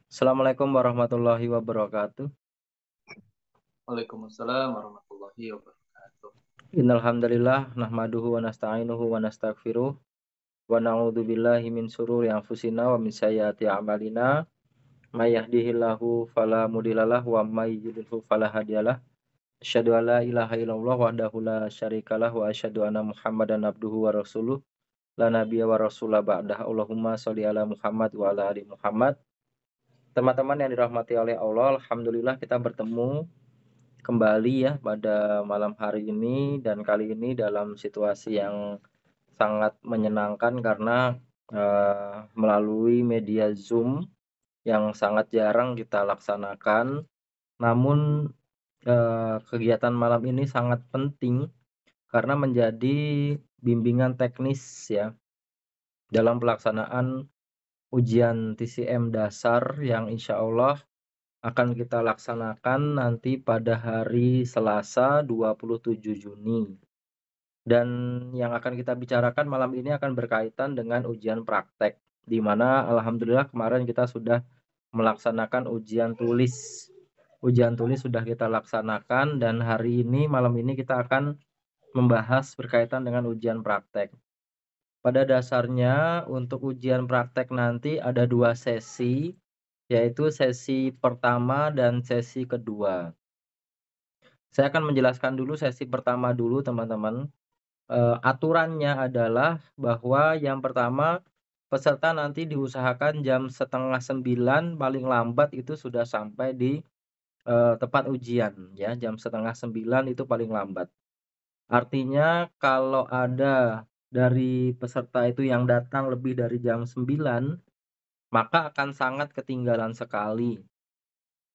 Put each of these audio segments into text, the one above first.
Assalamualaikum warahmatullahi wabarakatuh. Waalaikumsalam warahmatullahi wabarakatuh. Innal hamdalillah nahmaduhu wa nasta'inuhu wa nastaghfiruh wa na'udzu billahi min syururi anfusina wa min sayyiati a'malina. May yahdihillahu fala mudhillalah wa may yudhlilhu fala hadiyalah. Asyhadu an la ilaha illallah wahdahu la syarikalah wa asyhadu anna Muhammadan abduhu wa rasuluh. La nabiyya wa rasulah ba'dah. Allahumma sholli ala Muhammad wa ala ali Muhammad. Teman-teman yang dirahmati oleh Allah, alhamdulillah kita bertemu kembali ya pada malam hari ini, dan kali ini dalam situasi yang sangat menyenangkan karena melalui media Zoom yang sangat jarang kita laksanakan. Namun kegiatan malam ini sangat penting karena menjadi bimbingan teknis ya dalam pelaksanaan ujian TCM dasar yang insya Allah akan kita laksanakan nanti pada hari Selasa 27 Juni. Dan yang akan kita bicarakan malam ini akan berkaitan dengan ujian praktek, di mana alhamdulillah kemarin kita sudah melaksanakan ujian tulis. Ujian tulis sudah kita laksanakan dan hari ini malam ini kita akan membahas berkaitan dengan ujian praktek. Pada dasarnya untuk ujian praktek nanti ada 2 sesi, yaitu sesi pertama dan sesi kedua. Saya akan menjelaskan dulu sesi pertama dulu teman-teman. Aturannya adalah bahwa yang pertama, peserta nanti diusahakan jam setengah 9 paling lambat itu sudah sampai di tempat ujian ya, jam setengah 9 itu paling lambat. Artinya kalau ada dari peserta itu yang datang lebih dari jam 9, maka akan sangat ketinggalan sekali.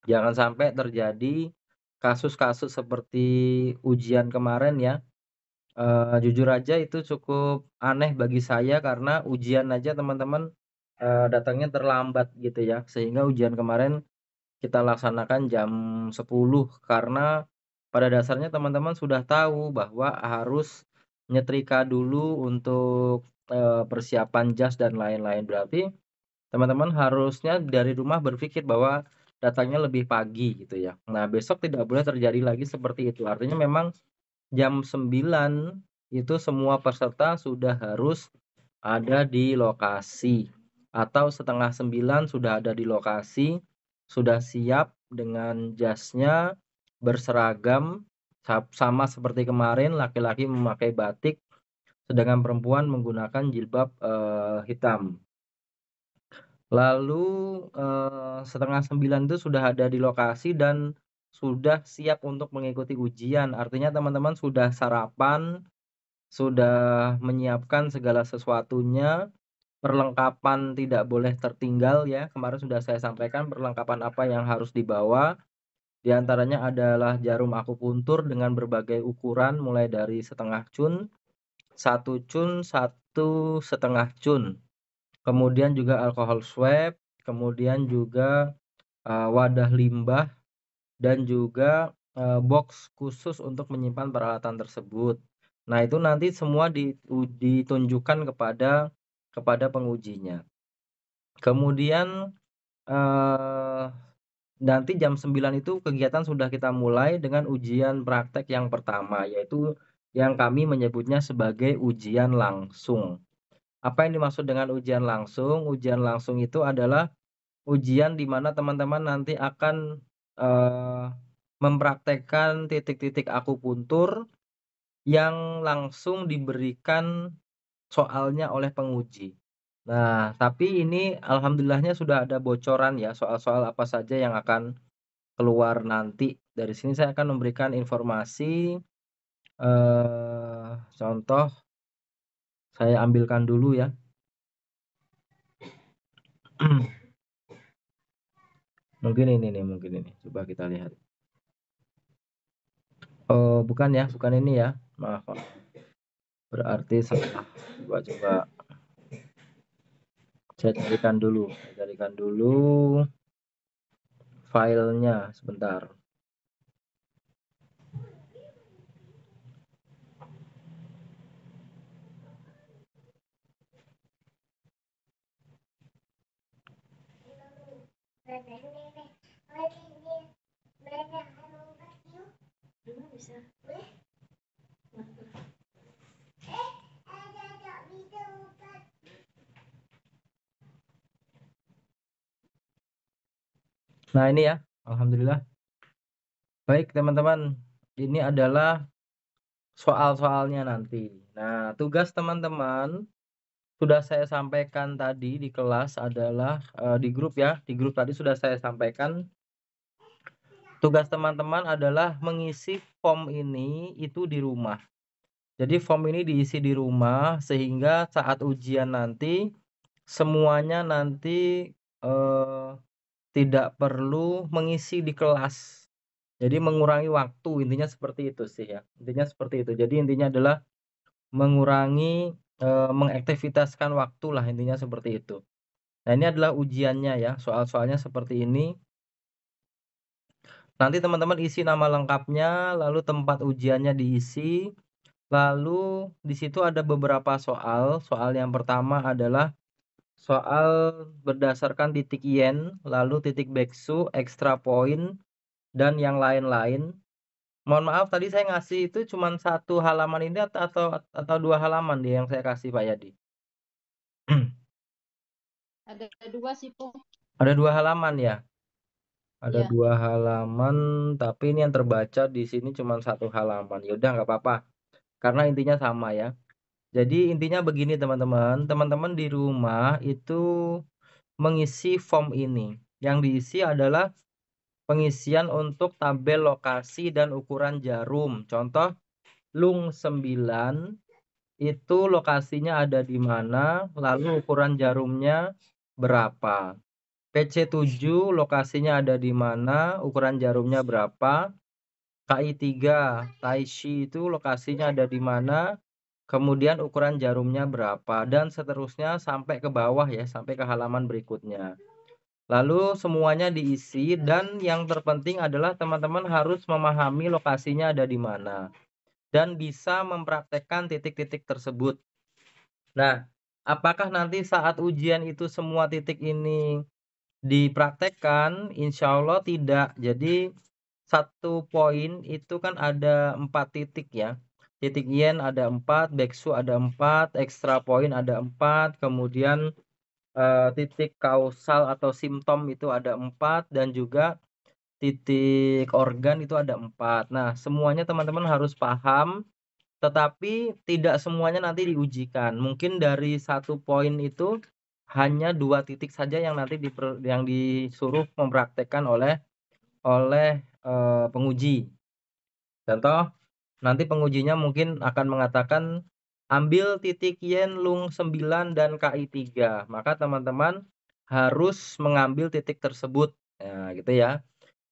Jangan sampai terjadi kasus-kasus seperti ujian kemarin ya. Jujur aja itu cukup aneh bagi saya karena ujian aja teman-teman datangnya terlambat gitu ya, sehingga ujian kemarin kita laksanakan jam 10 karena pada dasarnya teman-teman sudah tahu bahwa harus nyetrika dulu untuk persiapan jas dan lain-lain. Berarti teman-teman harusnya dari rumah berpikir bahwa datangnya lebih pagi gitu ya. Nah, besok tidak boleh terjadi lagi seperti itu. Artinya memang jam 9 itu semua peserta sudah harus ada di lokasi, atau setengah 9 sudah ada di lokasi, sudah siap dengan jasnya, berseragam, sama seperti kemarin laki-laki memakai batik, sedangkan perempuan menggunakan jilbab hitam. Lalu setengah 9 itu sudah ada di lokasi dan sudah siap untuk mengikuti ujian. Artinya teman-teman sudah sarapan, sudah menyiapkan segala sesuatunya, perlengkapan tidak boleh tertinggal ya. Kemarin sudah saya sampaikan perlengkapan apa yang harus dibawa. Di antaranya adalah jarum akupuntur dengan berbagai ukuran mulai dari setengah cun, 1 cun, 1,5 cun. Kemudian juga alkohol swab, kemudian juga wadah limbah dan juga box khusus untuk menyimpan peralatan tersebut. Nah, itu nanti semua ditunjukkan kepada pengujinya. Kemudian eee, nanti jam 9 itu kegiatan sudah kita mulai dengan ujian praktek yang pertama, yaitu yang kami menyebutnya sebagai ujian langsung. Apa yang dimaksud dengan ujian langsung? Ujian langsung itu adalah ujian di mana teman-teman nanti akan eee, mempraktekkan titik-titik akupuntur yang langsung diberikan soalnya oleh penguji. Nah, tapi ini alhamdulillahnya sudah ada bocoran ya soal-soal apa saja yang akan keluar nanti. Dari sini saya akan memberikan informasi, contoh saya ambilkan dulu ya. Mungkin ini nih, mungkin ini, coba kita lihat. Oh, bukan ya, bukan ini ya, maaf Pak. Berarti salah. Coba saya carikan dulu filenya sebentar. Nah ini ya, alhamdulillah. Baik teman-teman, ini adalah soal-soalnya nanti. Nah, tugas teman-teman sudah saya sampaikan tadi di kelas adalah di grup ya. Di grup tadi sudah saya sampaikan. Tugas teman-teman adalah mengisi form ini itu di rumah. Jadi form ini diisi di rumah sehingga saat ujian nanti semuanya nanti tidak perlu mengisi di kelas. Jadi mengurangi waktu, intinya seperti itu sih ya. Intinya seperti itu. Jadi intinya adalah mengurangi mengaktivitaskan waktu lah, intinya seperti itu. Nah, ini adalah ujiannya ya. Soal-soalnya seperti ini. Nanti teman-teman isi nama lengkapnya, lalu tempat ujiannya diisi. Lalu di situ ada beberapa soal. Soal yang pertama adalah soal berdasarkan titik yen, lalu titik backsu, extra point, dan yang lain-lain. Mohon maaf tadi saya ngasih itu cuma 1 halaman ini atau 2 halaman deh yang saya kasih Pak Yadi? Ada 2 sih, Po. Ada 2 halaman ya? Ada Iya. 2 halaman, tapi ini yang terbaca di sini cuma 1 halaman. Ya udah nggak apa-apa, karena intinya sama ya. Jadi intinya begini teman-teman, teman-teman di rumah itu mengisi form ini. Yang diisi adalah pengisian untuk tabel lokasi dan ukuran jarum. Contoh, lung 9 itu lokasinya ada di mana, lalu ukuran jarumnya berapa. PC7 lokasinya ada di mana, ukuran jarumnya berapa. KI3 Taishi itu lokasinya ada di mana, kemudian ukuran jarumnya berapa, dan seterusnya sampai ke bawah ya, sampai ke halaman berikutnya. Lalu semuanya diisi dan yang terpenting adalah teman-teman harus memahami lokasinya ada di mana dan bisa mempraktekkan titik-titik tersebut. Nah, apakah nanti saat ujian itu semua titik ini dipraktekkan? Insya Allah tidak. Jadi 1 poin itu kan ada 4 titik ya. Titik yen ada 4, backsu ada 4, extra point ada 4, kemudian titik kausal atau simptom itu ada 4, dan juga titik organ itu ada 4. Nah, semuanya teman-teman harus paham, tetapi tidak semuanya nanti diujikan. Mungkin dari 1 poin itu hanya 2 titik saja yang nanti yang disuruh mempraktekkan oleh penguji. Contoh, nanti pengujinya mungkin akan mengatakan ambil titik yen, lung 9 dan KI3. Maka teman-teman harus mengambil titik tersebut. Nah, gitu ya.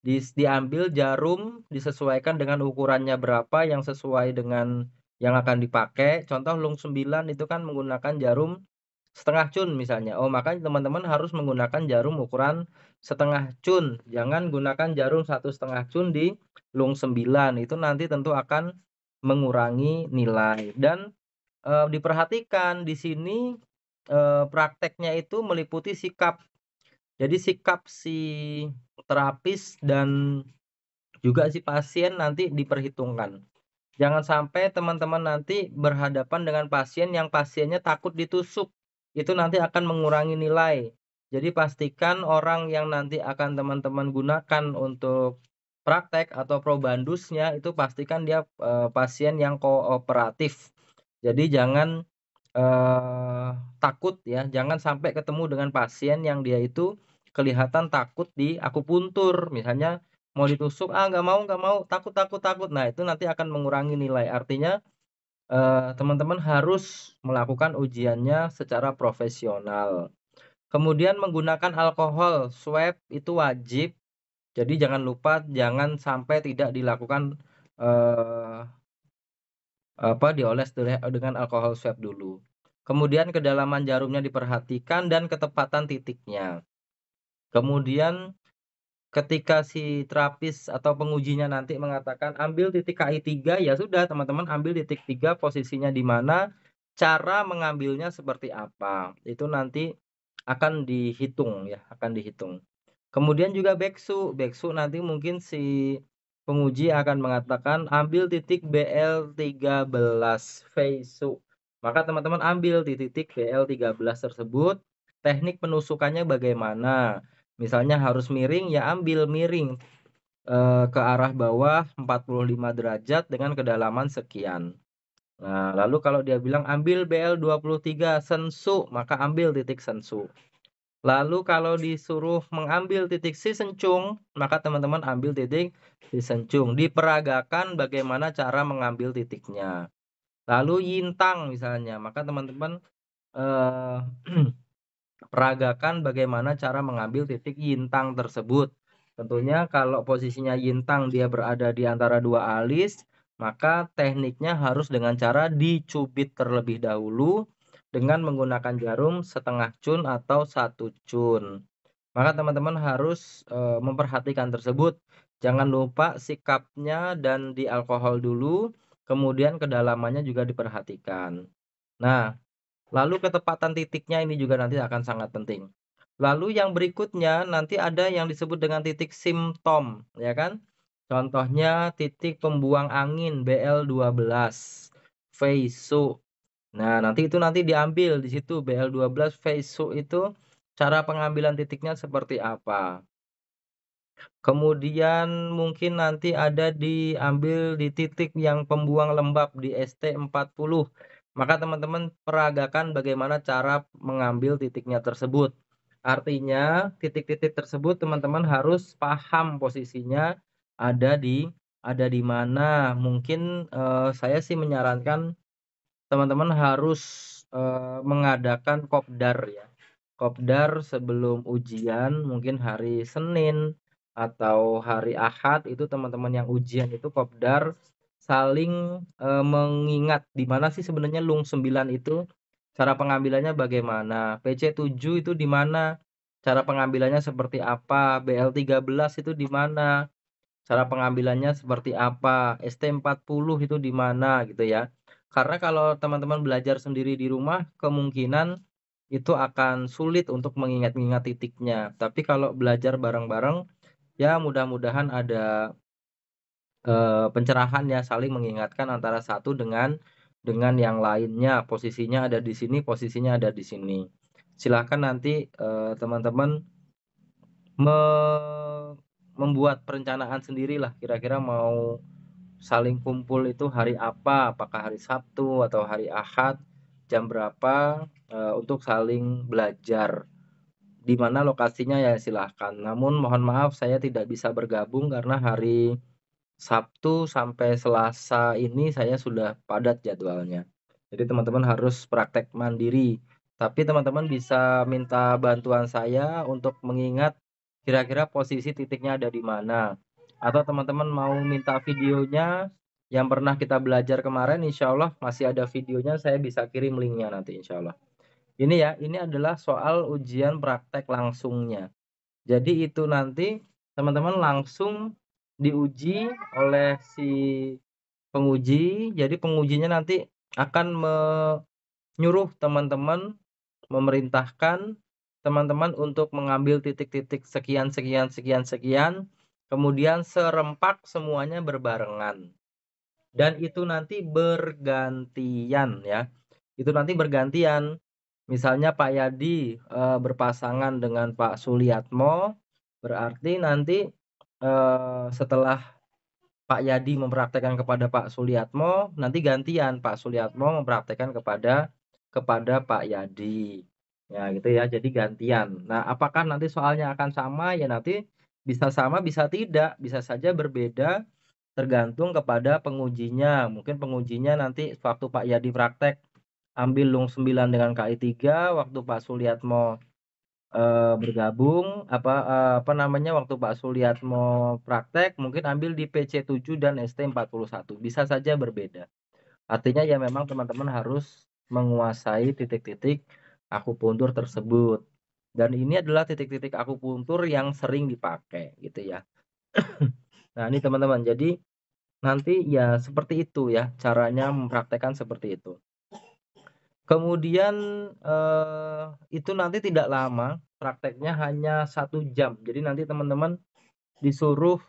Diambil jarum, disesuaikan dengan ukurannya berapa yang sesuai dengan yang akan dipakai. Contoh lung 9 itu kan menggunakan jarum setengah cun misalnya. Oh, maka teman-teman harus menggunakan jarum ukuran setengah cun. Jangan gunakan jarum 1,5 cun di lung 9. Itu nanti tentu akan mengurangi nilai. Dan diperhatikan di sini prakteknya itu meliputi sikap. Jadi sikap si terapis dan juga si pasien nanti diperhitungkan. Jangan sampai teman-teman nanti berhadapan dengan pasien yang pasiennya takut ditusuk. Itu nanti akan mengurangi nilai. Jadi pastikan orang yang nanti akan teman-teman gunakan untuk praktek atau probandusnya itu pastikan dia pasien yang kooperatif. Jadi jangan takut ya, jangan sampai ketemu dengan pasien yang dia itu kelihatan takut di akupuntur. Misalnya mau ditusuk, nggak mau, takut. Nah, itu nanti akan mengurangi nilai. Artinya teman-teman harus melakukan ujiannya secara profesional. Kemudian menggunakan alkohol swab itu wajib. Jadi jangan lupa, jangan sampai tidak dilakukan dioles dengan alkohol swab dulu. Kemudian kedalaman jarumnya diperhatikan dan ketepatan titiknya. Kemudian ketika si terapis atau pengujinya nanti mengatakan ambil titik KI3, ya sudah teman-teman ambil titik 3 posisinya di mana, cara mengambilnya seperti apa. Itu nanti akan dihitung ya, akan dihitung. Kemudian juga beksu. Beksu nanti mungkin si penguji akan mengatakan ambil titik BL13 Feisu. Maka teman-teman ambil di titik BL13 tersebut. Teknik penusukannya bagaimana? Misalnya harus miring, ya ambil miring ke arah bawah 45 derajat dengan kedalaman sekian. Nah, lalu kalau dia bilang ambil BL23 sensu, maka ambil titik sensu. Lalu kalau disuruh mengambil titik si sencung, maka teman-teman ambil titik si sencung. Diperagakan bagaimana cara mengambil titiknya. Lalu yintang misalnya, maka teman-teman eh, peragakan bagaimana cara mengambil titik yintang tersebut. Tentunya kalau posisinya yintang dia berada di antara dua alis, maka tekniknya harus dengan cara dicubit terlebih dahulu dengan menggunakan jarum setengah cun atau 1 cun. Maka teman-teman harus memperhatikan tersebut. Jangan lupa sikapnya dan di alkohol dulu, kemudian kedalamannya juga diperhatikan. Nah, lalu ketepatan titiknya ini juga nanti akan sangat penting. Lalu yang berikutnya nanti ada yang disebut dengan titik simptom, ya kan? Contohnya titik pembuang angin BL12 Feisu. Nah, nanti itu nanti diambil di situ BL12 Feisu itu cara pengambilan titiknya seperti apa. Kemudian mungkin nanti ada diambil di titik yang pembuang lembab di ST40. Maka teman-teman peragakan bagaimana cara mengambil titiknya tersebut. Artinya titik-titik tersebut teman-teman harus paham posisinya ada di mana. Mungkin saya sih menyarankan teman-teman harus mengadakan kopdar ya. Kopdar sebelum ujian mungkin hari Senin atau hari Ahad itu teman-teman yang ujian itu kopdar saling mengingat di mana sih sebenarnya lung 9 itu cara pengambilannya bagaimana, PC7 itu di mana, cara pengambilannya seperti apa, BL13 itu di mana, cara pengambilannya seperti apa, ST40 itu di mana gitu ya. Karena kalau teman-teman belajar sendiri di rumah kemungkinan itu akan sulit untuk mengingat-ingat titiknya. Tapi kalau belajar bareng-bareng, ya mudah-mudahan ada pencerahan ya, saling mengingatkan antara satu dengan yang lainnya. Posisinya ada di sini, posisinya ada di sini. Silahkan nanti teman-teman membuat perencanaan sendirilah. Kira-kira mau saling kumpul itu hari apa? Apakah hari Sabtu atau hari Ahad? Jam berapa? Untuk saling belajar. Di mana lokasinya ya silahkan. Namun mohon maaf saya tidak bisa bergabung karena hari Sabtu sampai Selasa ini saya sudah padat jadwalnya. Jadi teman-teman harus praktek mandiri. Tapi teman-teman bisa minta bantuan saya untuk mengingat kira-kira posisi titiknya ada di mana. Atau teman-teman mau minta videonya yang pernah kita belajar kemarin, insya Allah masih ada videonya, saya bisa kirim linknya nanti insya Allah. Ini ya, ini adalah soal ujian praktek langsungnya. Jadi itu nanti teman-teman langsung diuji oleh si penguji. Jadi pengujinya nanti akan menyuruh teman-teman, memerintahkan teman-teman untuk mengambil titik-titik sekian, sekian, sekian, sekian. Kemudian serempak semuanya berbarengan. Dan itu nanti bergantian ya. Itu nanti bergantian. Misalnya Pak Yadi berpasangan dengan Pak Suliatmo, berarti nanti setelah Pak Yadi mempraktekkan kepada Pak Suliatmo, nanti gantian Pak Suliatmo mempraktekkan kepada Pak Yadi. Ya gitu ya, jadi gantian. Nah, apakah nanti soalnya akan sama? Ya nanti bisa sama, bisa tidak, bisa saja berbeda tergantung kepada pengujinya. Mungkin pengujinya nanti waktu Pak Yadi praktek ambil lung 9 dengan KI 3, waktu Pak Suliatmo bergabung apa namanya waktu Pak Suliatmo praktek mungkin ambil di PC7 dan ST41. Bisa saja berbeda. Artinya ya memang teman-teman harus menguasai titik-titik akupuntur tersebut. Dan ini adalah titik-titik akupuntur yang sering dipakai gitu ya. Nah, ini teman-teman. Jadi nanti ya seperti itu ya, caranya mempraktekkan seperti itu. Kemudian, itu nanti tidak lama, prakteknya hanya 1 jam. Jadi nanti teman-teman disuruh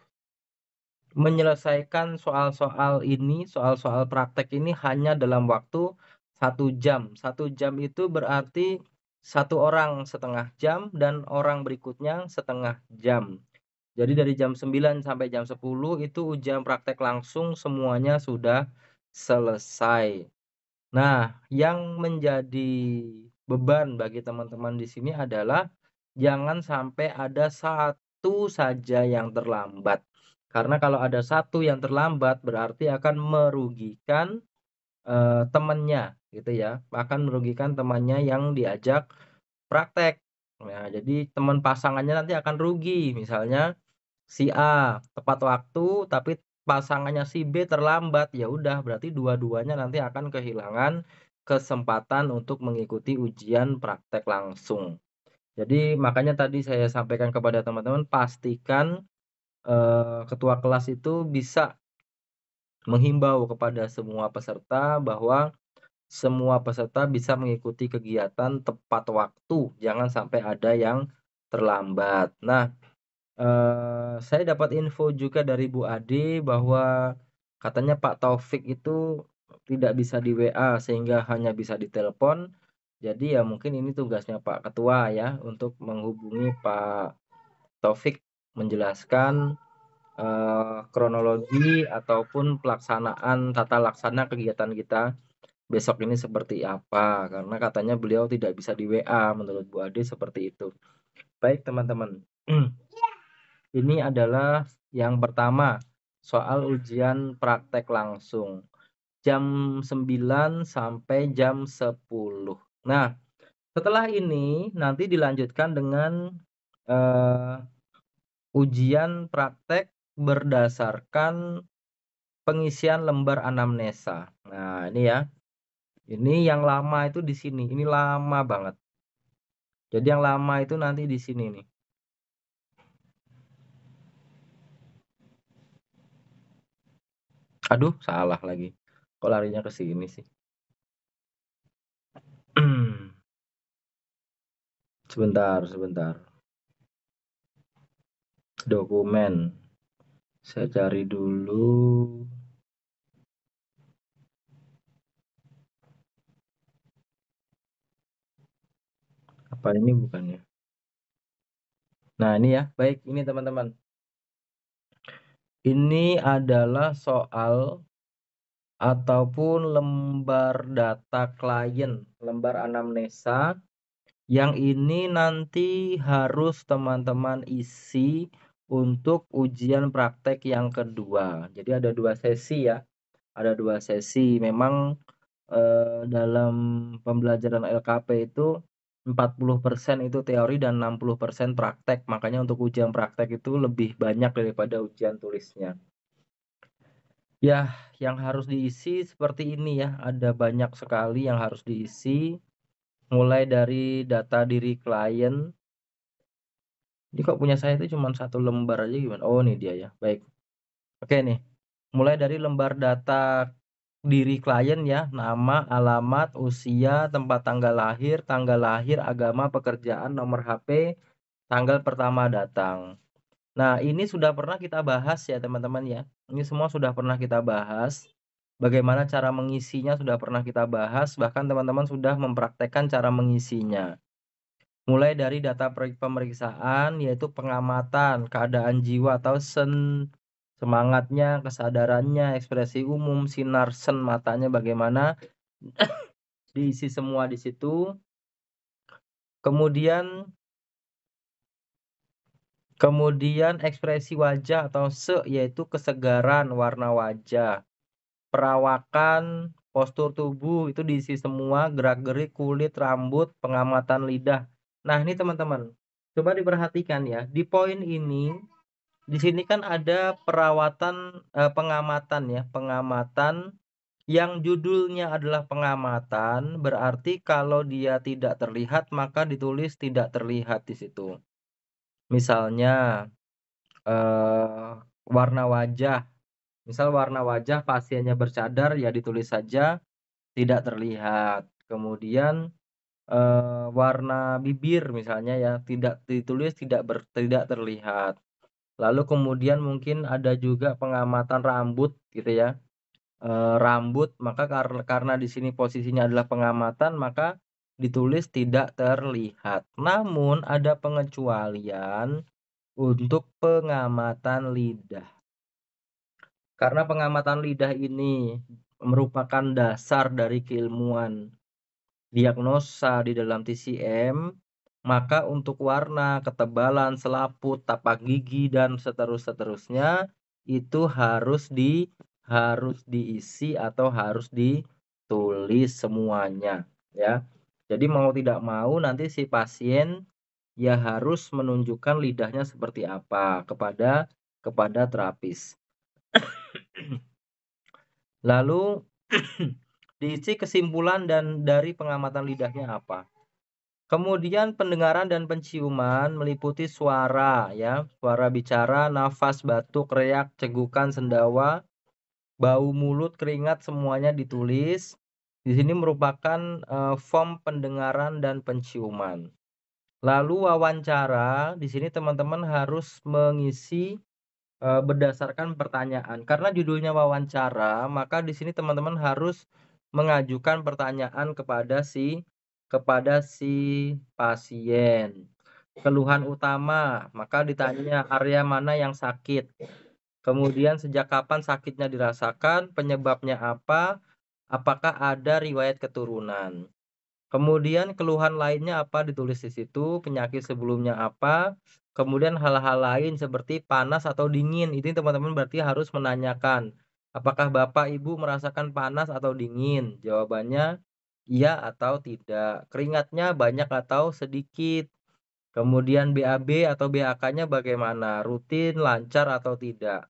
menyelesaikan soal-soal praktek ini hanya dalam waktu 1 jam. 1 jam itu berarti 1 orang setengah jam dan orang berikutnya setengah jam. Jadi dari jam 9 sampai jam 10 itu ujian praktek langsung semuanya sudah selesai. Nah, yang menjadi beban bagi teman-teman di sini adalah jangan sampai ada satu saja yang terlambat. Karena kalau ada satu yang terlambat berarti akan merugikan, temannya gitu ya, akan merugikan temannya yang diajak praktek. Nah, jadi teman pasangannya nanti akan rugi. Misalnya si A tepat waktu tapi pasangannya si B terlambat, ya udah berarti dua-duanya nanti akan kehilangan kesempatan untuk mengikuti ujian praktek langsung. Jadi makanya tadi saya sampaikan kepada teman-teman pastikan, ketua kelas itu bisa menghimbau kepada semua peserta bahwa semua peserta bisa mengikuti kegiatan tepat waktu, jangan sampai ada yang terlambat. Nah, saya dapat info juga dari Bu Ade bahwa katanya Pak Taufik itu tidak bisa di WA sehingga hanya bisa ditelepon. Jadi ya mungkin ini tugasnya Pak Ketua ya untuk menghubungi Pak Taufik menjelaskan, kronologi ataupun pelaksanaan tata laksana kegiatan kita besok ini seperti apa, karena katanya beliau tidak bisa di WA menurut Bu Ade seperti itu. Baik teman-teman. Ini adalah yang pertama, soal ujian praktek langsung. Jam 9 sampai jam 10. Nah, setelah ini nanti dilanjutkan dengan, ujian praktek berdasarkan pengisian lembar anamnesa. Nah, ini ya. Ini yang lama itu di sini, ini lama banget. Jadi yang lama itu nanti di sini nih. Aduh, salah lagi. Kok larinya ke sini sih? Sebentar. Dokumen. Saya cari dulu. Apa ini bukannya? Nah, ini ya. Baik, ini teman-teman. Ini adalah soal ataupun lembar data klien, lembar anamnesa yang ini nanti harus teman-teman isi untuk ujian praktek yang kedua. Jadi ada 2 sesi ya. Ada 2 sesi. Memang, dalam pembelajaran LKP itu 40% itu teori dan 60% praktek. Makanya untuk ujian praktek itu lebih banyak daripada ujian tulisnya. Ya, yang harus diisi seperti ini ya, ada banyak sekali yang harus diisi, mulai dari data diri klien. Ini kok punya saya itu cuma 1 lembar aja gimana? Oh, ini dia ya, baik. Oke nih, mulai dari lembar data diri klien ya, nama, alamat, usia, tempat tanggal lahir, agama, pekerjaan, nomor HP, tanggal pertama datang. Nah, ini sudah pernah kita bahas ya teman-teman ya. Ini semua sudah pernah kita bahas. Bagaimana cara mengisinya sudah pernah kita bahas, bahkan teman-teman sudah mempraktekkan cara mengisinya. Mulai dari data pemeriksaan yaitu pengamatan, keadaan jiwa atau semangatnya, kesadarannya, ekspresi umum, sinar sen matanya bagaimana, diisi semua di situ. Kemudian ekspresi wajah atau yaitu kesegaran warna wajah, perawakan, postur tubuh itu diisi semua, gerak-gerik kulit, rambut, pengamatan lidah. Nah, ini teman-teman, coba diperhatikan ya, di poin ini, di sini kan ada pengamatan ya, pengamatan yang judulnya adalah pengamatan, berarti kalau dia tidak terlihat maka ditulis tidak terlihat di situ. Misalnya, warna wajah, misal warna wajah pasiennya bercadar ya ditulis saja tidak terlihat. Kemudian warna bibir misalnya ya, tidak ditulis tidak terlihat. Lalu kemudian mungkin ada juga pengamatan rambut gitu ya. Rambut maka karena di sini posisinya adalah pengamatan maka ditulis tidak terlihat. Namun ada pengecualian untuk pengamatan lidah. Karena pengamatan lidah ini merupakan dasar dari keilmuan diagnosa di dalam TCM, maka untuk warna, ketebalan, selaput, tapak gigi dan seterusnya itu harus diisi atau harus ditulis semuanya ya. Jadi mau tidak mau nanti si pasien ya harus menunjukkan lidahnya seperti apa kepada terapis. Lalu diisi kesimpulan dan dari pengamatan lidahnya apa. Kemudian pendengaran dan penciuman meliputi suara ya, suara bicara, nafas, batuk, reak, cegukan, sendawa, bau mulut, keringat semuanya ditulis. Di sini merupakan form pendengaran dan penciuman. Lalu wawancara, di sini teman-teman harus mengisi berdasarkan pertanyaan. Karena judulnya wawancara, maka di sini teman-teman harus mengajukan pertanyaan kepada si pasien. Keluhan utama, maka ditanya area mana yang sakit. Kemudian sejak kapan sakitnya dirasakan, penyebabnya apa, apakah ada riwayat keturunan. Kemudian keluhan lainnya apa ditulis di situ, penyakit sebelumnya apa, kemudian hal-hal lain seperti panas atau dingin. Ini teman-teman berarti harus menanyakan, apakah Bapak Ibu merasakan panas atau dingin? Jawabannya iya atau tidak. Keringatnya banyak atau sedikit. Kemudian BAB atau BAK-nya bagaimana? Rutin, lancar atau tidak?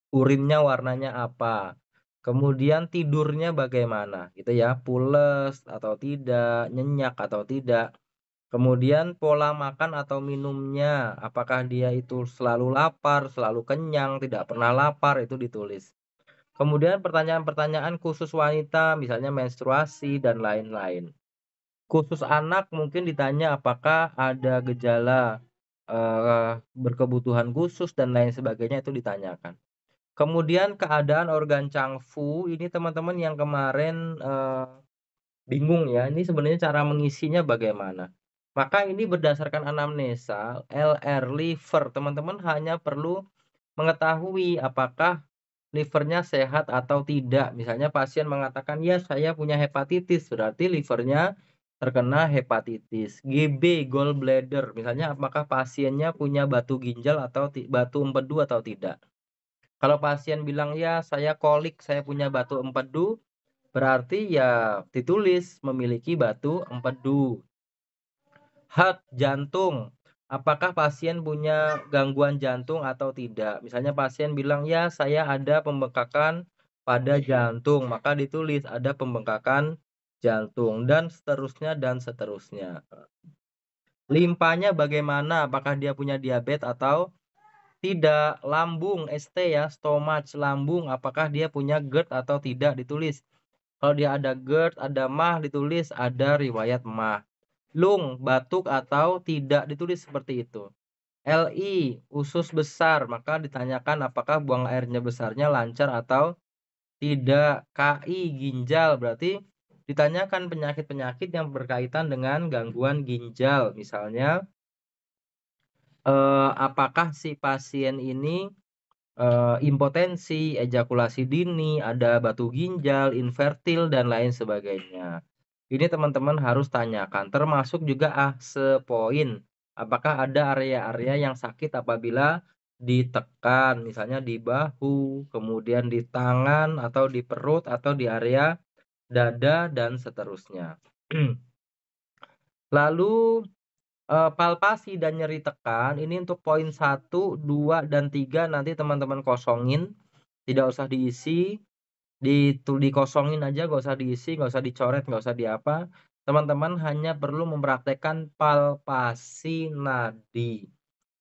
Urinnya warnanya apa? Kemudian tidurnya bagaimana gitu ya, pules atau tidak, nyenyak atau tidak. Kemudian pola makan atau minumnya, apakah dia itu selalu lapar, selalu kenyang, tidak pernah lapar, itu ditulis. Kemudian pertanyaan-pertanyaan khusus wanita, misalnya menstruasi dan lain-lain. Khusus anak mungkin ditanya apakah ada gejala berkebutuhan khusus dan lain sebagainya itu ditanyakan. Kemudian keadaan organ Changfu ini teman-teman yang kemarin bingung ya, ini sebenarnya cara mengisinya bagaimana. Maka ini berdasarkan anamnesa, LR liver, teman-teman hanya perlu mengetahui apakah livernya sehat atau tidak. Misalnya pasien mengatakan, ya saya punya hepatitis, berarti livernya terkena hepatitis. GB, gallbladder, misalnya apakah pasiennya punya batu ginjal atau batu empedu atau tidak. Kalau pasien bilang, ya saya kolik, saya punya batu empedu, berarti ya ditulis memiliki batu empedu. Heart, jantung, apakah pasien punya gangguan jantung atau tidak. Misalnya pasien bilang, ya saya ada pembengkakan pada jantung, maka ditulis ada pembengkakan jantung, dan seterusnya dan seterusnya. Limpanya bagaimana, apakah dia punya diabetes atau tidak. Lambung, ST ya, stomach, lambung, apakah dia punya GERD atau tidak, ditulis. Kalau dia ada GERD, ada MAH, ditulis ada riwayat MAH. Lung, batuk atau tidak, ditulis seperti itu. LI, usus besar, maka ditanyakan apakah buang airnya besarnya lancar atau tidak. KI, ginjal, berarti ditanyakan penyakit-penyakit yang berkaitan dengan gangguan ginjal. Misalnya, apakah si pasien ini impotensi, ejakulasi dini, ada batu ginjal, infertil, dan lain sebagainya. Ini teman-teman harus tanyakan, termasuk juga poin. Apakah ada area-area yang sakit apabila ditekan, misalnya di bahu, kemudian di tangan, atau di perut, atau di area dada, dan seterusnya. Lalu palpasi dan nyeri tekan ini untuk poin 1, 2, dan 3 nanti teman-teman kosongin, tidak usah diisi, dikosongin aja, nggak usah diisi, nggak usah dicoret, nggak usah diapa. Teman-teman hanya perlu mempraktekkan palpasi nadi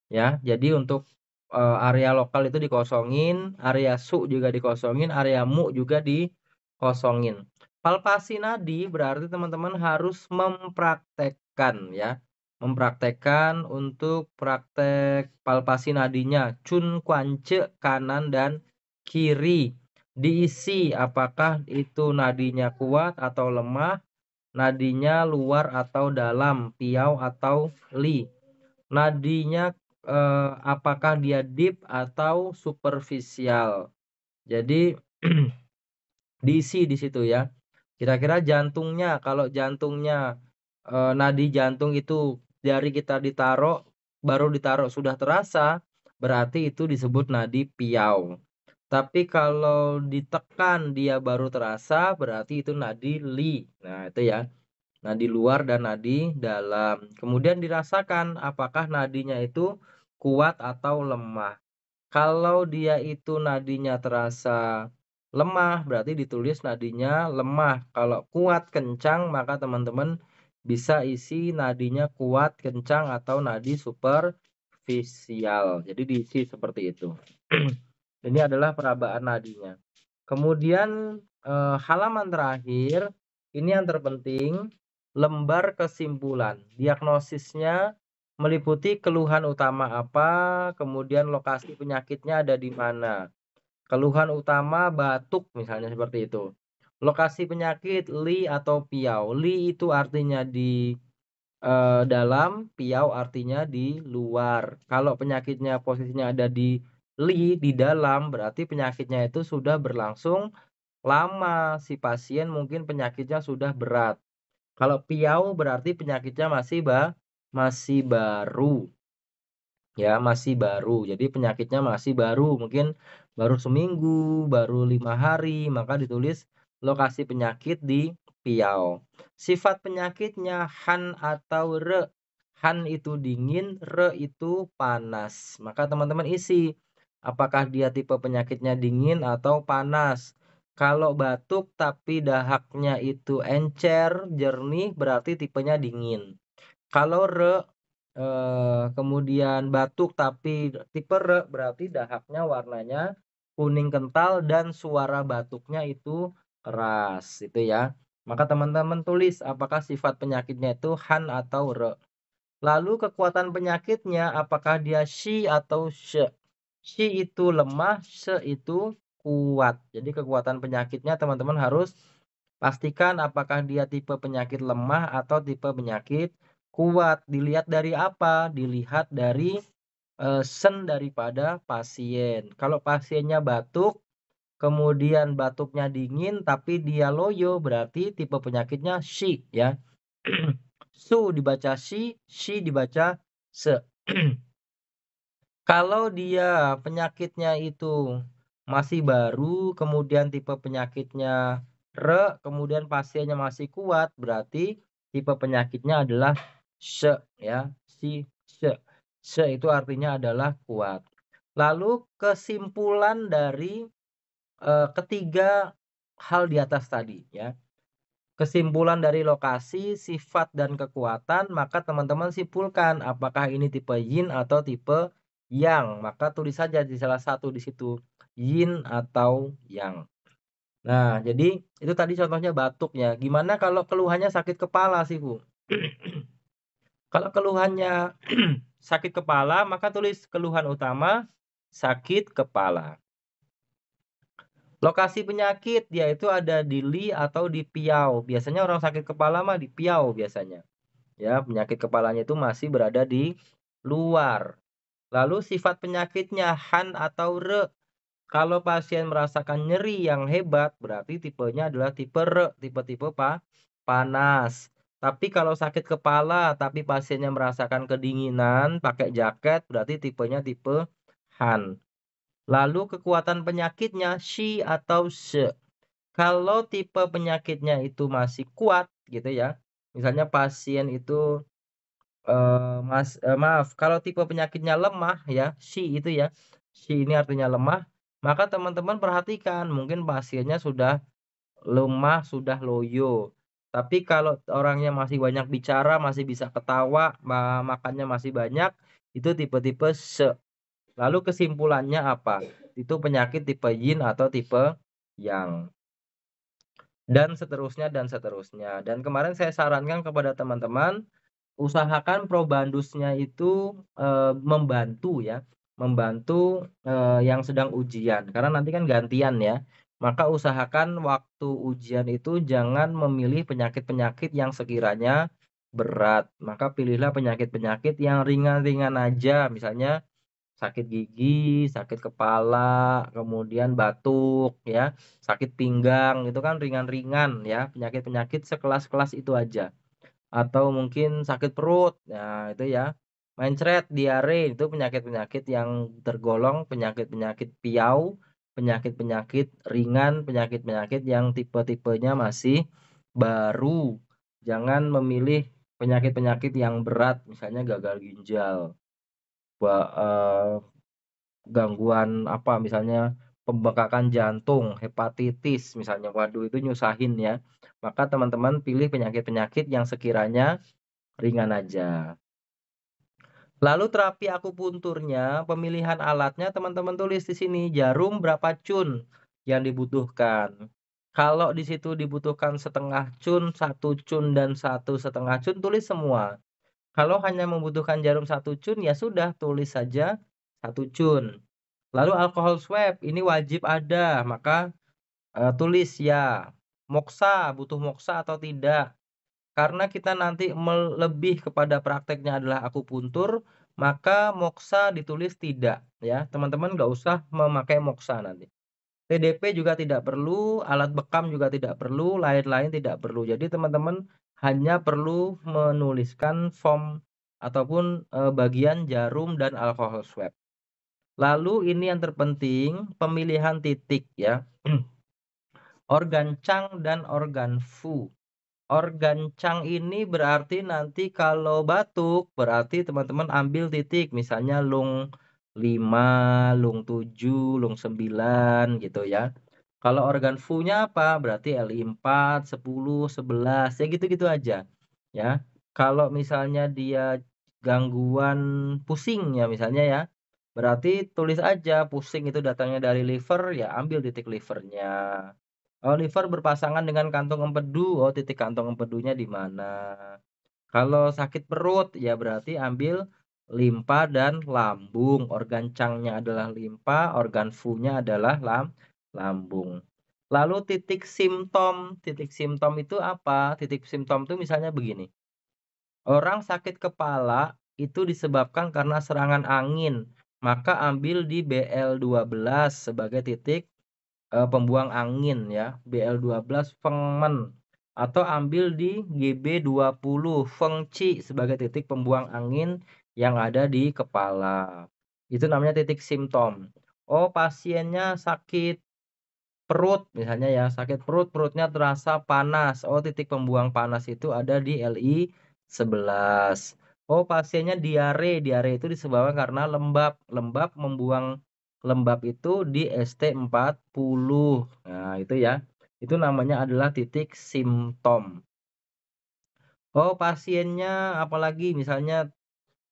ya. Jadi untuk area lokal itu dikosongin, area su juga dikosongin, area mu juga dikosongin. Palpasi nadi berarti teman-teman harus mempraktekkan ya. Mempraktekkan untuk praktek palpasi nadinya. Cun kuance kanan dan kiri. Diisi apakah itu nadinya kuat atau lemah, nadinya luar atau dalam, piau atau li. Nadinya apakah dia deep atau superficial. Jadi diisi di situ ya. Kira-kira jantungnya, kalau jantungnya nadi jantung itu dari kita baru ditaruh sudah terasa, berarti itu disebut nadi piau. Tapi kalau ditekan dia baru terasa, berarti itu nadi li. Nah, itu ya. Nadi luar dan nadi dalam. Kemudian dirasakan apakah nadinya itu kuat atau lemah. Kalau dia itu nadinya terasa lemah, berarti ditulis nadinya lemah. Kalau kuat kencang, maka teman-teman bisa isi nadinya kuat kencang atau nadi superficial. Jadi diisi seperti itu. Ini adalah perabaan nadinya. Kemudian halaman terakhir, ini yang terpenting, lembar kesimpulan. Diagnosisnya meliputi keluhan utama apa, kemudian lokasi penyakitnya ada di mana. Keluhan utama batuk misalnya seperti itu. Lokasi penyakit li atau piau. Li itu artinya di dalam, piau artinya di luar. Kalau penyakitnya posisinya ada di li, di dalam, berarti penyakitnya itu sudah berlangsung lama. Si pasien mungkin penyakitnya sudah berat. Kalau piau berarti penyakitnya masih baru. Ya, masih baru. Jadi penyakitnya masih baru, mungkin baru seminggu, baru 5 hari, maka ditulis lokasi penyakit di piau. Sifat penyakitnya han atau re. Han itu dingin, re itu panas. Maka teman-teman isi, apakah dia tipe penyakitnya dingin atau panas. Kalau batuk tapi dahaknya itu encer, jernih, berarti tipenya dingin. Kalau re kemudian batuk tapi tipe re, berarti dahaknya warnanya kuning kental dan suara batuknya itu keras, itu ya. Maka teman-teman tulis apakah sifat penyakitnya itu han atau re. Lalu kekuatan penyakitnya apakah dia shi atau she. Shi itu lemah, she itu kuat. Jadi kekuatan penyakitnya teman-teman harus pastikan apakah dia tipe penyakit lemah atau tipe penyakit kuat. Dilihat dari apa? Dilihat dari sen daripada pasien. Kalau pasiennya batuk, kemudian batuknya dingin tapi dia loyo, berarti tipe penyakitnya shi ya. Su dibaca shi dibaca se. Kalau dia penyakitnya itu masih baru, kemudian tipe penyakitnya re, kemudian pasiennya masih kuat, berarti tipe penyakitnya adalah se ya, se. Se itu artinya adalah kuat. Lalu kesimpulan dari ketiga hal di atas tadi ya. Kesimpulan dari lokasi, sifat, dan kekuatan, maka teman-teman simpulkan apakah ini tipe yin atau tipe yang. Maka tulis saja di salah satu di situ, yin atau yang. Nah, jadi itu tadi contohnya batuk ya. Gimana kalau keluhannya sakit kepala sih, Bu? Kalau keluhannya sakit kepala, maka tulis keluhan utama sakit kepala. Lokasi penyakit yaitu ada di li atau di piau. Biasanya orang sakit kepala mah di piau biasanya. Ya, penyakit kepalanya itu masih berada di luar. Lalu sifat penyakitnya han atau re. Kalau pasien merasakan nyeri yang hebat, berarti tipenya adalah tipe re, tipe-tipe panas. Tapi kalau sakit kepala tapi pasiennya merasakan kedinginan, pakai jaket, berarti tipenya tipe han. Lalu kekuatan penyakitnya shi atau she. Kalau tipe penyakitnya itu masih kuat gitu ya. Misalnya pasien itu maaf, kalau tipe penyakitnya lemah ya, shi itu ya. Shi ini artinya lemah, maka teman-teman perhatikan mungkin pasiennya sudah lemah, sudah loyo. Tapi kalau orangnya masih banyak bicara, masih bisa ketawa, makannya masih banyak, itu tipe-tipe she. Lalu kesimpulannya apa? Itu penyakit tipe yin atau tipe yang. dan seterusnya dan seterusnya. Dan kemarin saya sarankan kepada teman-teman, usahakan probandusnya itu, membantu ya, membantu, yang sedang ujian, karena nanti kan gantian ya. Maka usahakan waktu ujian itu jangan memilih penyakit-penyakit yang sekiranya berat, maka pilihlah penyakit-penyakit yang ringan-ringan aja, misalnya sakit gigi, sakit kepala, kemudian batuk ya, sakit pinggang, itu kan ringan-ringan ya, penyakit-penyakit sekelas-kelas itu aja. Atau mungkin sakit perut, nah itu ya. Mencret, diare, itu penyakit-penyakit yang tergolong penyakit-penyakit piau, penyakit-penyakit ringan, penyakit-penyakit yang tipe-tipenya masih baru. Jangan memilih penyakit-penyakit yang berat, misalnya gagal ginjal, gangguan apa, misalnya pembengkakan jantung, hepatitis misalnya, waduh itu nyusahin ya. Maka teman-teman pilih penyakit-penyakit yang sekiranya ringan aja. Lalu terapi akupunturnya, pemilihan alatnya teman-teman tulis di sini, jarum berapa cun yang dibutuhkan. Kalau di situ dibutuhkan setengah cun, 1 cun, dan 1,5 cun, tulis semua. Kalau hanya membutuhkan jarum 1 cun, ya sudah tulis saja 1 cun. Lalu alkohol swab ini wajib ada, maka tulis ya. Moksa, butuh moksa atau tidak? Karena kita nanti lebih kepada prakteknya adalah akupuntur, maka moksa ditulis tidak ya. Teman-teman nggak usah memakai moksa nanti. TDP juga tidak perlu, alat bekam juga tidak perlu, lain-lain tidak perlu. Jadi teman-teman hanya perlu menuliskan form ataupun, bagian jarum dan alkohol swab. Lalu ini yang terpenting, pemilihan titik ya. Organ Chang dan organ Fu. Organ Chang ini berarti nanti kalau batuk, berarti teman-teman ambil titik, misalnya lung 5, lung 7, lung 9 gitu ya. Kalau organ Fu-nya apa? Berarti LI 4, 10, 11, ya gitu-gitu aja, ya. Kalau misalnya dia gangguan pusing ya misalnya ya, berarti tulis aja pusing itu datangnya dari liver, ya ambil titik livernya. Oh, liver berpasangan dengan kantong empedu, oh titik kantong empedunya di mana. Kalau sakit perut, ya berarti ambil limpa dan lambung. Organ Chang-nya adalah limpa, organ Fu-nya adalah lambung. Lalu titik simptom itu apa? Titik simptom itu misalnya begini. Orang sakit kepala itu disebabkan karena serangan angin, maka ambil di BL12 sebagai titik pembuang angin ya, BL12 Fengmen, atau ambil di GB20 Fengci sebagai titik pembuang angin yang ada di kepala. Itu namanya titik simptom. Oh, pasiennya sakit perut misalnya ya, sakit perut, perutnya terasa panas. Oh, titik pembuang panas itu ada di LI11. Oh, pasiennya diare. Diare itu disebabkan karena lembab. Lembab membuang lembab itu di ST40. Nah, itu ya. Itu namanya adalah titik simptom. Oh, pasiennya apalagi misalnya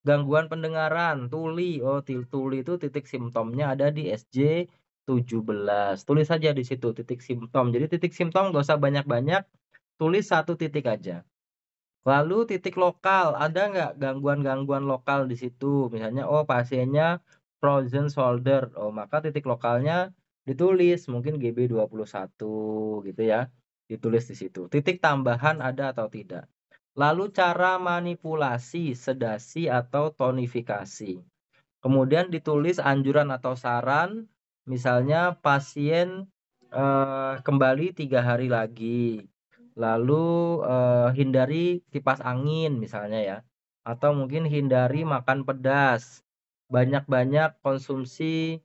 gangguan pendengaran, tuli. Oh, tuli itu titik simptomnya ada di SJ17. Tulis saja di situ titik simptom. Jadi titik simptom nggak usah banyak-banyak, tulis satu titik aja. Lalu titik lokal, ada nggak gangguan-gangguan lokal di situ? Misalnya, oh pasiennya frozen shoulder. Oh, maka titik lokalnya ditulis mungkin GB21 gitu ya. Ditulis di situ. Titik tambahan ada atau tidak? Lalu cara manipulasi, sedasi atau tonifikasi. Kemudian ditulis anjuran atau saran, misalnya pasien kembali 3 hari lagi. Lalu hindari kipas angin misalnya ya. Atau mungkin hindari makan pedas. Banyak-banyak konsumsi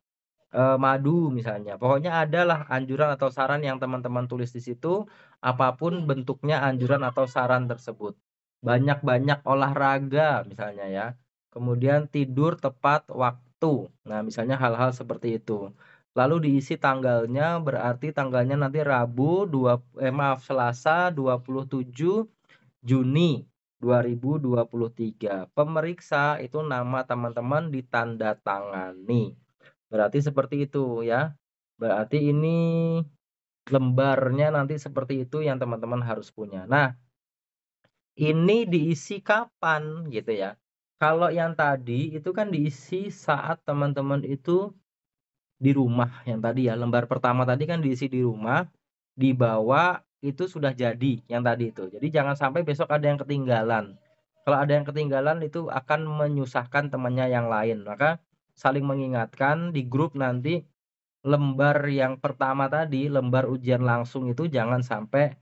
madu misalnya. Pokoknya adalah anjuran atau saran yang teman-teman tulis di situ, apapun bentuknya anjuran atau saran tersebut. Banyak-banyak olahraga misalnya ya. Kemudian tidur tepat waktu. Nah, misalnya hal-hal seperti itu. Lalu diisi tanggalnya, berarti tanggalnya nanti Rabu Selasa 27 Juni 2023. Pemeriksa itu nama teman-teman ditandatangani. Berarti seperti itu ya. Berarti ini lembarnya nanti seperti itu yang teman-teman harus punya. Nah, ini diisi kapan gitu ya. Kalau yang tadi itu kan diisi saat teman-teman itu di rumah yang tadi ya, lembar pertama tadi kan diisi di rumah, dibawa itu sudah jadi yang tadi itu. Jadi jangan sampai besok ada yang ketinggalan. Kalau ada yang ketinggalan itu akan menyusahkan temannya yang lain. Maka saling mengingatkan di grup nanti lembar yang pertama tadi, lembar ujian langsung itu jangan sampai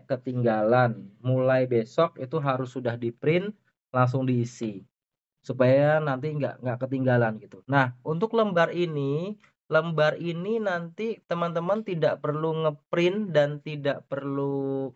ketinggalan. Mulai besok itu harus sudah di-print, langsung diisi supaya nanti nggak ketinggalan gitu. Nah, untuk lembar ini nanti teman-teman tidak perlu ngeprint dan tidak perlu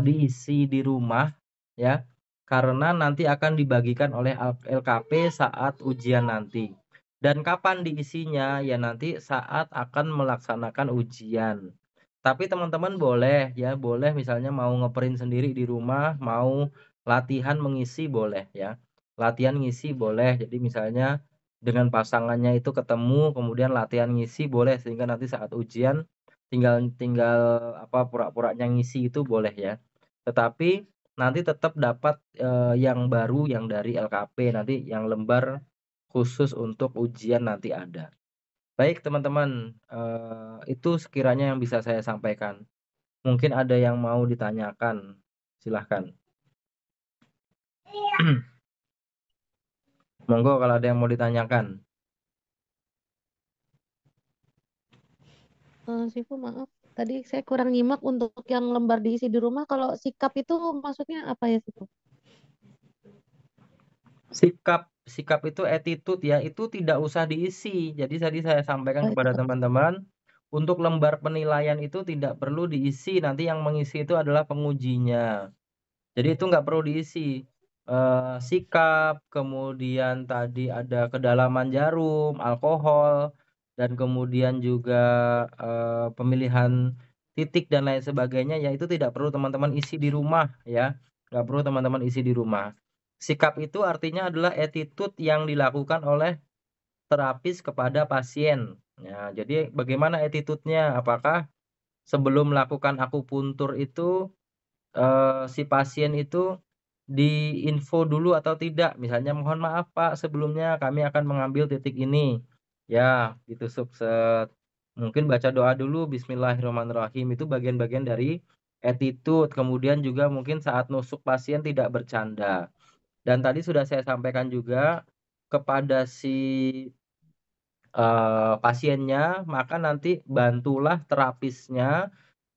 diisi di rumah ya, karena nanti akan dibagikan oleh LKP saat ujian nanti. Dan kapan diisinya? Ya nanti saat akan melaksanakan ujian. Tapi teman-teman boleh ya, boleh misalnya mau ngeprint sendiri di rumah, mau latihan mengisi boleh ya. Latihan ngisi boleh. Jadi misalnya dengan pasangannya itu ketemu, kemudian latihan ngisi boleh sehingga nanti saat ujian tinggal tinggal apa pura-puranya ngisi itu boleh ya. Tetapi nanti tetap dapat yang baru yang dari LKP nanti yang lembar khusus untuk ujian nanti ada. Baik teman-teman, itu sekiranya yang bisa saya sampaikan. Mungkin ada yang mau ditanyakan, silahkan. Monggo kalau ada yang mau ditanyakan. Sifu maaf, tadi saya kurang nyimak untuk yang lembar diisi di rumah. Kalau sikap itu maksudnya apa ya, Sifu? Sikap itu attitude ya, itu tidak usah diisi. Jadi tadi saya sampaikan Oh, itu kepada kan. teman-teman, untuk lembar penilaian itu tidak perlu diisi, nanti yang mengisi itu adalah pengujinya. Jadi itu nggak perlu diisi. Sikap, kemudian tadi ada kedalaman jarum, alkohol, dan kemudian juga pemilihan titik dan lain sebagainya, ya itu tidak perlu teman-teman isi di rumah ya. Nggak perlu teman-teman isi di rumah. Sikap itu artinya adalah attitude yang dilakukan oleh terapis kepada pasien. Ya, jadi bagaimana attitude-nya? Apakah sebelum melakukan akupuntur itu si pasien itu diinfo dulu atau tidak? Misalnya, "Mohon maaf Pak, sebelumnya kami akan mengambil titik ini." Ya, ditusuk mungkin baca doa dulu, bismillahirrahmanirrahim, itu bagian-bagian dari attitude. Kemudian juga mungkin saat nusuk pasien tidak bercanda. Dan tadi sudah saya sampaikan juga kepada si pasiennya, maka nanti bantulah terapisnya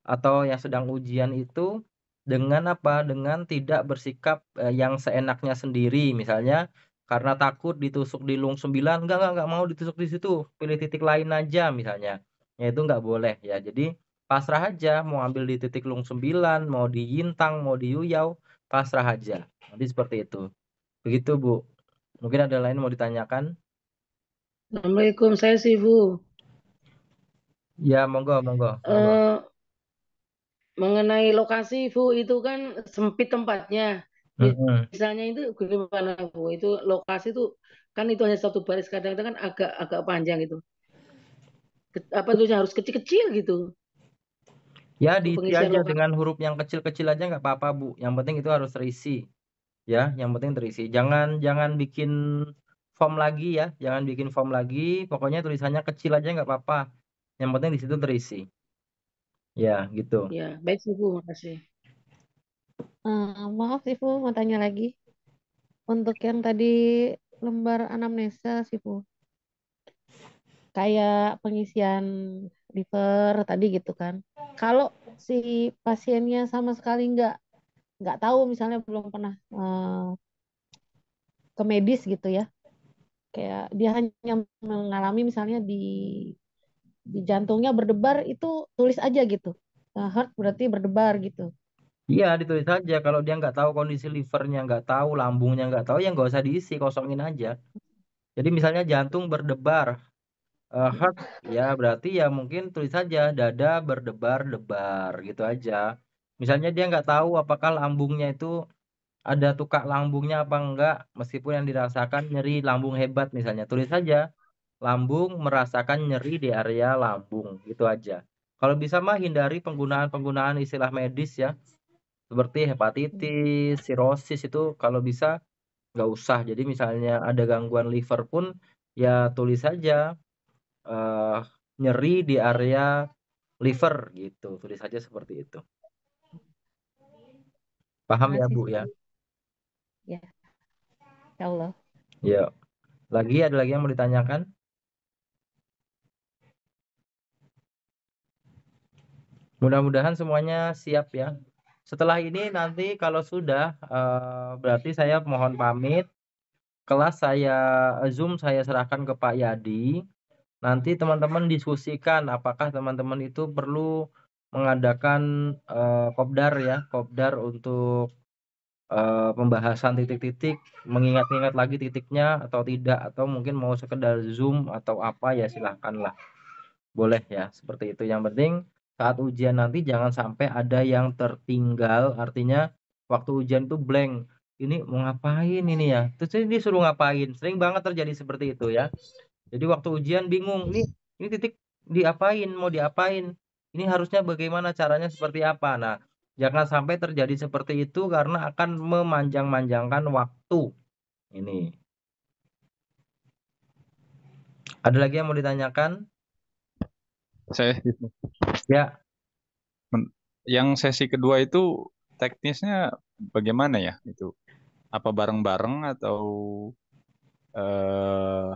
atau yang sedang ujian itu dengan apa, dengan tidak bersikap, yang seenaknya sendiri. Misalnya karena takut ditusuk di lung 9, "Enggak mau ditusuk di situ, pilih titik lain aja," misalnya. Ya itu nggak boleh ya. Jadi pasrah aja, mau ambil di titik lung 9, mau di Yintang, mau di Yuyao, pasrah aja. Nanti seperti itu. Begitu, Bu. Mungkin ada lain mau ditanyakan? Assalamualaikum, saya Sifu. Ya, monggo. Eh, mengenai lokasi, Bu, itu kan sempit tempatnya. Mhm. Misalnya itu gimana, Bu? Itu lokasi itu kan itu hanya satu baris, kadang-kadang kan agak panjang itu. Apa tulisnya harus kecil-kecil gitu Ya untuk diisi pengisian aja lokasi. dengan huruf yang kecil-kecil aja nggak apa-apa, Bu. Yang penting itu harus terisi. Ya, yang penting terisi. Jangan bikin form lagi ya, jangan bikin form lagi, pokoknya tulisannya kecil aja nggak apa-apa. Yang penting di situ terisi. Ya, gitu. Ya, baik Sifu, makasih. Maaf, Sifu mau tanya lagi. Untuk yang tadi lembar anamnesa, Sifu, kayak pengisian liver tadi gitu kan. Kalau si pasiennya sama sekali nggak tahu, misalnya belum pernah ke medis gitu ya, kayak dia hanya mengalami misalnya di jantungnya berdebar, itu tulis aja gitu. Heart berarti berdebar gitu. Iya, ditulis aja. Kalau dia nggak tahu kondisi livernya, nggak tahu lambungnya, nggak tahu, ya nggak usah diisi, kosongin aja. Jadi misalnya jantung berdebar, heart, ya berarti ya mungkin tulis saja dada berdebar-debar gitu aja. Misalnya dia nggak tahu apakah lambungnya itu ada tukak lambungnya apa enggak, meskipun yang dirasakan nyeri lambung hebat misalnya, tulis saja. lambung, merasakan nyeri di area lambung, gitu aja. Kalau bisa mah hindari penggunaan istilah medis ya, seperti hepatitis, sirosis itu kalau bisa nggak usah. Jadi misalnya ada gangguan liver pun ya tulis saja eh, nyeri di area liver gitu, tulis saja seperti itu. Paham ya Makasih Bu sih. ya? Ya, ya Allah. Ya. Ada lagi yang mau ditanyakan? Mudah-mudahan semuanya siap ya. Setelah ini nanti kalau sudah berarti saya mohon pamit. Kelas saya Zoom saya serahkan ke Pak Yadi. Nanti teman-teman diskusikan apakah teman-teman itu perlu mengadakan kopdar ya, kopdar untuk pembahasan titik-titik, mengingat-ingat lagi titiknya atau tidak, atau mungkin mau sekedar Zoom atau apa ya silahkanlah. Boleh ya, seperti itu. Yang penting saat ujian nanti jangan sampai ada yang tertinggal, artinya waktu ujian itu blank. Ini mau ngapain ini ya? Terus ini disuruh ngapain? Sering banget terjadi seperti itu ya. Jadi waktu ujian bingung, ini titik diapain, mau diapain? Ini harusnya bagaimana caranya seperti apa? Nah, jangan sampai terjadi seperti itu karena akan memanjang-manjangkan waktu. Ini. Ada lagi yang mau ditanyakan? Saya Ya, yang sesi kedua itu teknisnya bagaimana ya itu? Apa bareng-bareng atau eh,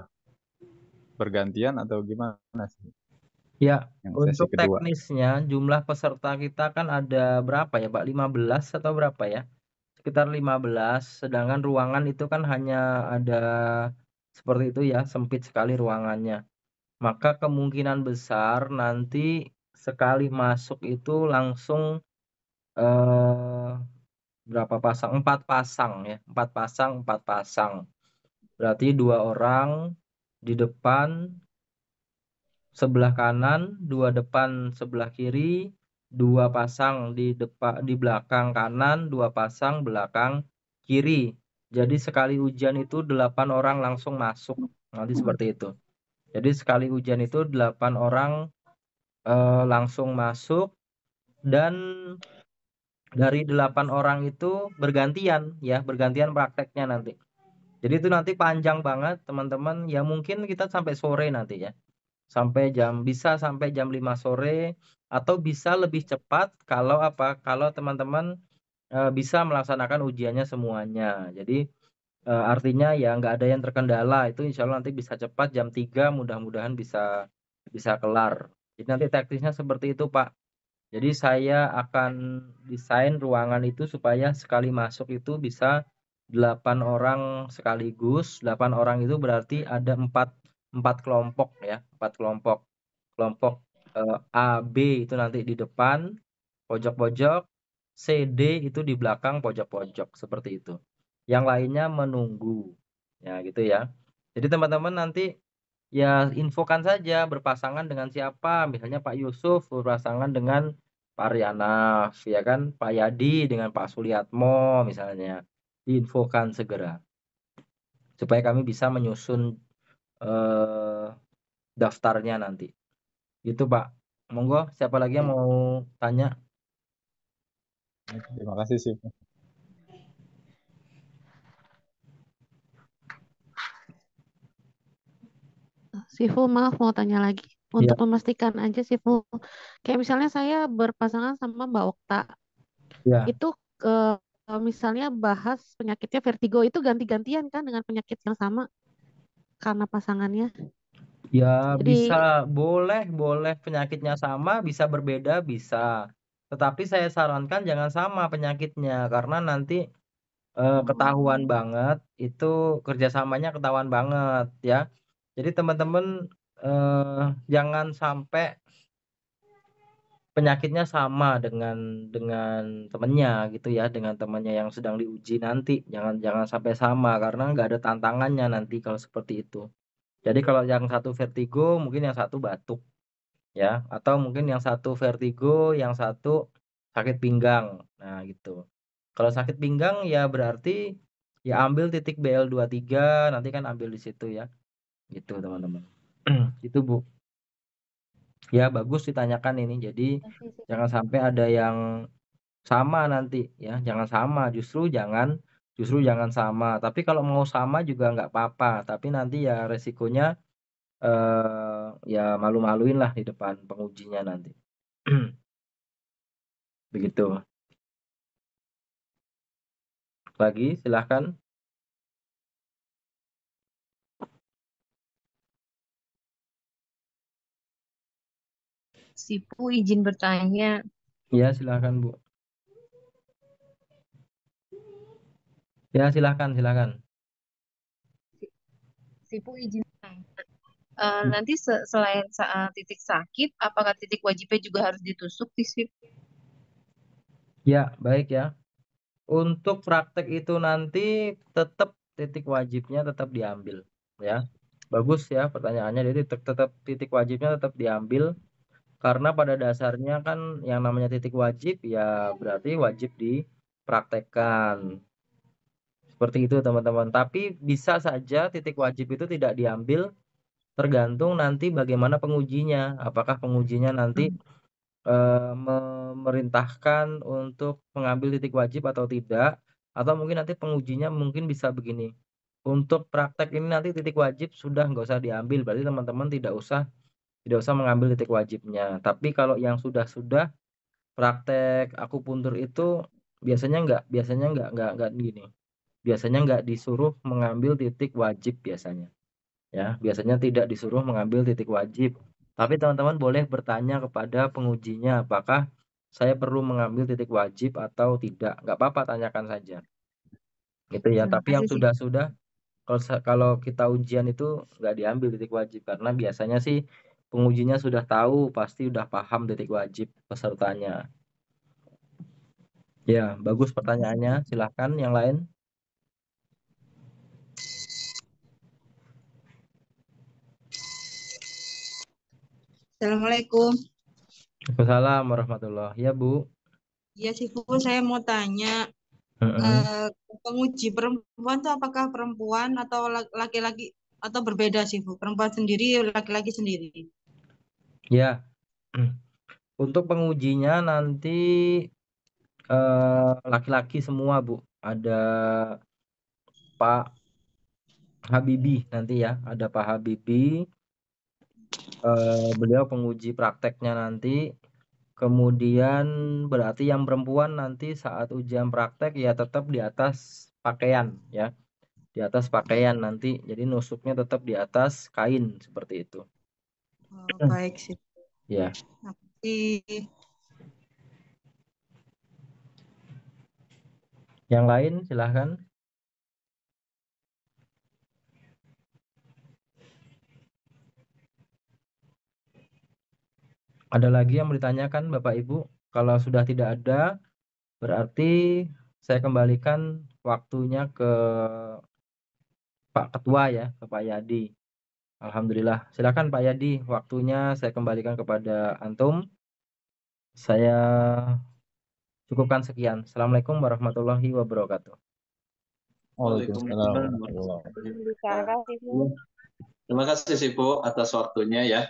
bergantian atau gimana sih ya. yang sesi Untuk kedua? teknisnya jumlah peserta kita kan ada berapa ya, Pak? 15 atau berapa ya? Sekitar 15, sedangkan ruangan itu kan hanya ada seperti itu ya, sempit sekali ruangannya. Maka kemungkinan besar nanti sekali masuk itu langsung eh, berapa pasang? 4 pasang ya, 4 pasang, 4 pasang. Berarti 2 orang di depan sebelah kanan, 2 depan sebelah kiri, 2 pasang di belakang kanan, 2 pasang belakang kiri. Jadi sekali ujian itu 8 orang langsung masuk. Nanti seperti itu. Jadi sekali ujian itu 8 orang langsung masuk, dan dari 8 orang itu bergantian ya, bergantian prakteknya nanti. Jadi itu nanti panjang banget teman-teman, ya mungkin kita sampai sore nanti ya. Bisa sampai jam 5 sore atau bisa lebih cepat kalau apa? Kalau teman-teman bisa melaksanakan ujiannya semuanya. Jadi artinya ya nggak ada yang terkendala, itu insya Allah nanti bisa cepat jam 3 mudah-mudahan bisa bisa kelar. Jadi nanti teknisnya seperti itu Pak. Jadi saya akan desain ruangan itu supaya sekali masuk itu bisa 8 orang sekaligus. 8 orang itu berarti ada 4 kelompok ya, 4 kelompok. Kelompok A, B itu nanti di depan pojok-pojok, C, D itu di belakang pojok-pojok seperti itu. Yang lainnya menunggu. Ya gitu ya. Jadi teman-teman nanti ya infokan saja berpasangan dengan siapa, misalnya Pak Yusuf berpasangan dengan Pak Rianaf, ya kan, Pak Yadi dengan Pak Suliatmo misalnya, diinfokan segera supaya kami bisa menyusun eh, daftarnya nanti. Gitu Pak. Monggo, siapa lagi yang mau tanya? Terima kasih sih. Sifu, maaf mau tanya lagi. Ya, Untuk memastikan aja Sifu, kayak misalnya saya berpasangan sama Mbak Okta, ya, itu misalnya bahas penyakitnya vertigo itu ganti-gantian kan dengan penyakit yang sama karena pasangannya. ya Jadi, bisa, boleh penyakitnya sama, bisa berbeda, bisa. Tetapi saya sarankan jangan sama penyakitnya karena nanti ketahuan banget, itu kerjasamanya ketahuan banget ya. Jadi teman-teman jangan sampai penyakitnya sama dengan temennya gitu ya, dengan temannya yang sedang diuji nanti. Jangan jangan sampai sama karena nggak ada tantangannya nanti kalau seperti itu. Jadi kalau yang satu vertigo, mungkin yang satu batuk ya, atau mungkin yang satu vertigo, yang satu sakit pinggang. Nah, gitu. Kalau sakit pinggang ya berarti ya ambil titik BL23, nanti kan ambil di situ ya. Gitu, teman-teman. Itu Bu. Ya bagus ditanyakan ini. Jadi jangan sampai ada yang sama nanti ya. Jangan sama, justru jangan sama. Tapi kalau mau sama juga nggak apa-apa. Tapi nanti ya resikonya ya malu-maluin lah di depan pengujinya nanti. Begitu. Lagi silahkan. Sipu izin bertanya. Ya silahkan Bu. Ya silahkan. Sipu izin bertanya. Nanti selain titik sakit, apakah titik wajibnya juga harus ditusuk di sip? Ya baik ya. Untuk praktek itu nanti tetap titik wajibnya tetap diambil ya. Bagus ya pertanyaannya. Jadi tetap titik wajibnya tetap diambil karena pada dasarnya kan yang namanya titik wajib ya berarti wajib dipraktekkan. Seperti itu teman-teman. Tapi bisa saja titik wajib itu tidak diambil tergantung nanti bagaimana pengujinya. Apakah pengujinya nanti memerintahkan untuk mengambil titik wajib atau tidak, atau mungkin nanti pengujinya mungkin bisa begini. Untuk praktek ini nanti titik wajib sudah nggak usah diambil, berarti teman-teman tidak usah mengambil titik wajibnya. Tapi kalau yang sudah praktek akupuntur itu biasanya nggak gini. Biasanya nggak disuruh mengambil titik wajib biasanya. Ya, biasanya tidak disuruh mengambil titik wajib. Tapi teman-teman boleh bertanya kepada pengujinya apakah saya perlu mengambil titik wajib atau tidak. Nggak apa-apa, tanyakan saja. Gitu ya. Terima Tapi yang kasih, Sip. sudah kalau kita ujian itu nggak diambil titik wajib karena biasanya sih pengujinya sudah tahu, pasti udah paham titik wajib pesertanya. Ya, bagus pertanyaannya. Silahkan yang lain. Assalamualaikum. Waalaikumsalam warahmatullahi. Ya, Bu. Ya, Sifu, saya mau tanya, penguji perempuan itu apakah perempuan atau laki-laki atau berbeda, Sifu? Perempuan sendiri, laki-laki sendiri? Ya. Untuk pengujinya nanti laki-laki semua Bu. Ada Pak Habibie nanti ya. Ada Pak Habibie. Beliau penguji prakteknya nanti. Kemudian berarti yang perempuan nanti saat ujian praktek ya tetap di atas pakaian ya. Di atas pakaian nanti. Jadi nusuknya tetap di atas kain seperti itu. Oh, baik, Sifu. Ya. Yang lain silahkan. Ada lagi yang mau ditanyakan Bapak Ibu? Kalau sudah tidak ada, berarti saya kembalikan waktunya ke Pak Ketua ya, ke Pak Yadi. Alhamdulillah. Silakan Pak Yadi, waktunya saya kembalikan kepada Antum. Saya cukupkan sekian. Assalamualaikum warahmatullahi wabarakatuh. Waalaikumsalam warahmatullahi wabarakatuh. Terima kasih Sifu atas waktunya ya.